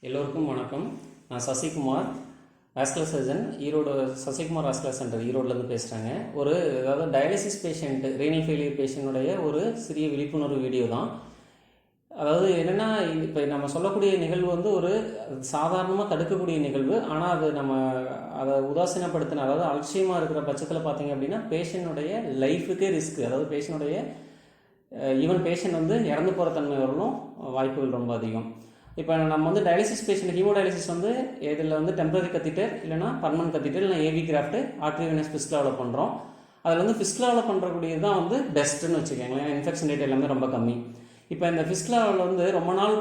எல்லோருக்கும் வணக்கம். நான் Sasikumar, vascular surgeon, Erode Sasikumar vascular centre ஈரோடுலேருந்து பேசுகிறேங்க. அதாவது டயாலிசிஸ் பேஷண்ட், ரீனல் ஃபெயிலியர் பேஷண்ட்டுடைய ஒரு சிறிய விழிப்புணர்வு வீடியோ தான். அதாவது என்னென்னா, இப்போ நம்ம சொல்லக்கூடிய நிகழ்வு ஒரு சாதாரணமாக தடுக்கக்கூடிய நிகழ்வு. ஆனால் அது அதை உதாசீனப்படுத்தின, அதாவது அலட்சியமாக இருக்கிற பட்சத்தில் பார்த்தீங்க அப்படின்னா பேஷண்ட்டுடைய லைஃபுக்கே ரிஸ்க்கு. அதாவது பேஷண்ட்டுடைய ஈவன் பேஷண்ட் இறந்து போகிற தன்மை வரணும் வாய்ப்புகள் ரொம்ப அதிகம். இப்போ நம்ம டயாலிசிஸ் பேஷண்ட், ஹீமோடயாலிசிஸ் இதில் டெம்பரரி கத்தீட்டர் இல்லைனா பர்மனன்ட் கத்தீட்டர் இல்லைனா ஏவி கிராஃப்ட் ஆர்ட்ரிவெனஸ் ஃபிஸ்டுலாவில் பண்ணுறோம். அதில் ஃபிஸ்டுலாவில் பண்ணுறக்கூடியது தான் பெஸ்ட்டுன்னு வச்சுக்கோங்களேன். இன்ஃபெக்ஷன் ரேட் எல்லாமே ரொம்ப கம்மி. இப்போ இந்த ஃபிஸ்டுலாவில் ரொம்ப நாள்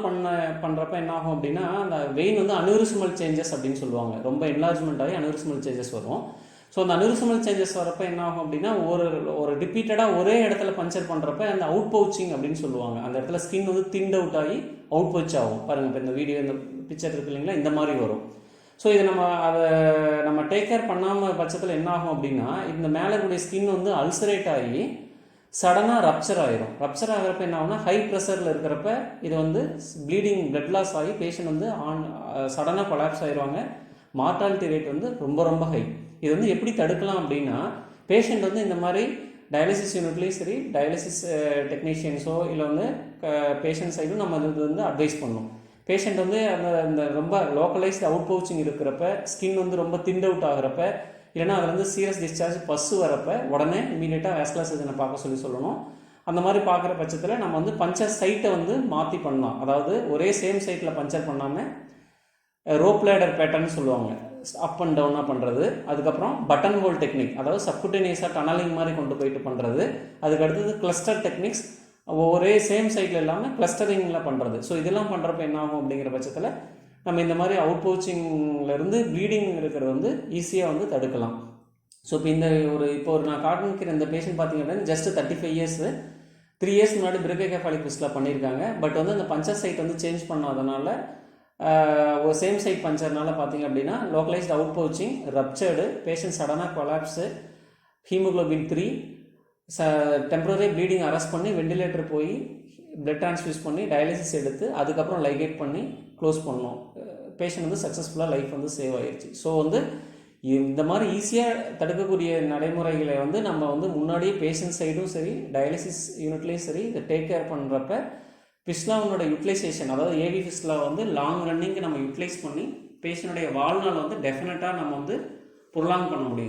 பண்ணுறப்ப என்ன ஆகும் அப்படின்னா, அந்த வெயின் அனியூரிசமல் சேஞ்சஸ் அப்படின்னு சொல்லுவாங்க. ரொம்ப என்லார்ஜ்மெண்ட் ஆகி அனியூரிசமல் சேஞ்சஸ் வரும். ஸோ அந்த அனியூரிசமல் சேஞ்சஸ் வரப்போ என்ன ஆகும் அப்படின்னா, ஒரு ரிப்பீட்டடாக ஒரே இடத்துல பஞ்சர் பண்ணுறப்ப அந்த அவுட் பவுச்சிங் அப்படின்னு சொல்லுவாங்க. அந்த இடத்துல ஸ்கின் திண்ட் அவுட் ஆகி அவுட் பவுச் ஆகும். பாருங்கள், இப்போ இந்த வீடியோ, இந்த பிக்சர் இருக்கு இல்லைங்களா, இந்த மாதிரி வரும். ஸோ இதை நம்ம டேக் கேர் பண்ணாமல் பட்சத்தில் என்ன ஆகும் அப்படின்னா, இந்த மேலே கூடிய ஸ்கின் அல்சரேட் ஆகி சடனாக ரப்சர் ஆகிரும். ரப்சர் ஆகிறப்ப என்ன ஆகும்னா, ஹை ப்ரெஷரில் இருக்கிறப்ப இது ப்ளீடிங், பிளட் லாஸ் ஆகி பேஷண்ட் சடனாக கொலாப்ஸ் ஆகிடுவாங்க. மார்டாலிட்டி ரேட் ரொம்ப ரொம்ப ஹை. இது எப்படி தடுக்கலாம் அப்படின்னா, பேஷண்ட் இந்த மாதிரி டயாலிசிஸ் யூனிட்லேயும் சரி, டயாலிசிஸ் டெக்னீஷியன்ஸோ இல்லை பேஷண்ட் சைடும் நம்ம இது அட்வைஸ் பண்ணணும். பேஷண்ட் அந்த ரொம்ப லோக்கலைஸ்டு அவுட் பவுச்சிங் இருக்கிறப்ப, ஸ்கின் ரொம்ப திண்ட் அவுட் ஆகிறப்ப, இல்லைனா அதில் சீரியஸ் டிஸ்சார்ஜ் பஸ்ஸு வரப்போ உடனே இமீடியட்டாக வாஸ்குலர் சர்ஜனை பார்க்க சொல்லணும். அந்த மாதிரி பார்க்குற பட்சத்தில் நம்ம பஞ்சர் சைட்டை மாற்றி பண்ணலாம். அதாவது ஒரே சேம் சைட்டில் பஞ்சர் பண்ணாமல் ரோப் லேடர் பேட்டர்ன் சொல்லுவாங்க, அப் அண்ட் டவுனாக பண்ணுறது. அதுக்கப்புறம் பட்டன் ஹோல் டெக்னிக், அதாவது சப்குட்டேனியஸாக டனலிங் மாதிரி கொண்டு போயிட்டு பண்ணுறது. அதுக்கடுத்தது கிளஸ்டர் டெக்னிக்ஸ், ஒரே சேம் சைட்டில் இல்லாமல் கிளஸ்டரிங்கில் பண்ணுறது. ஸோ இதெல்லாம் பண்ணுறப்ப என்ன ஆகும் அப்படிங்கிற பட்சத்தில் நம்ம இந்த மாதிரி அவுட் பவுச்சிங்லேருந்து ப்ளீடிங் இருக்கிறது ஈஸியாக தடுக்கலாம். ஸோ இப்போ நான் காட்டிக்கிற இந்த பேஷண்ட் பார்த்திங்க அப்படின்னா ஜஸ்ட் 35 இயர்ஸ், 3 இயர்ஸ் முன்னாடி பிரேக்கோகெஃபாலிக் ஃபிஸ்டுலா பண்ணியிருக்காங்க. பட் அந்த பஞ்சர் சைட் சேஞ்ச் பண்ணாதனால, ஒரு சேம் சைட் பஞ்சர்னால பார்த்தீங்க அப்படின்னா லோக்கலைஸ்ட் அவுட் பவுச்சிங், ரப்சர்டு, பேஷண்ட் சடனாக collapse, haemoglobin 3, temporary bleeding arrest பண்ணி வெண்டிலேட்டர் போய் பிளட் ட்ரான்ஸ்ஃபியூஸ் பண்ணி டயாலிசிஸ் எடுத்து அதுக்கப்புறம் லைகேட் பண்ணி க்ளோஸ் பண்ணோம். பேஷண்ட் சக்ஸஸ்ஃபுல்லாக லைஃப் சேவ் ஆகிடுச்சு. ஸோ இந்த மாதிரி ஈஸியாக தடுக்கக்கூடிய நடைமுறைகளை நம்ம முன்னாடியே பேஷண்ட் சைடும் சரி, டயாலிசிஸ் யூனிட்லேயும் சரி இதை டேக் கேர் பண்ணுறப்ப ஃபிஸ்டுலாவோட யூட்டிலைசேஷன், அதாவது ஏவி ஃபிஸ்டுலா லாங் ரன்னிங்க்கு நம்ம யூட்டிலைஸ் பண்ணி பேஷண்ட்டுடைய வாழ்நாள் டெஃபினட்டாக நம்ம ப்ரொலாங் பண்ண முடியும்.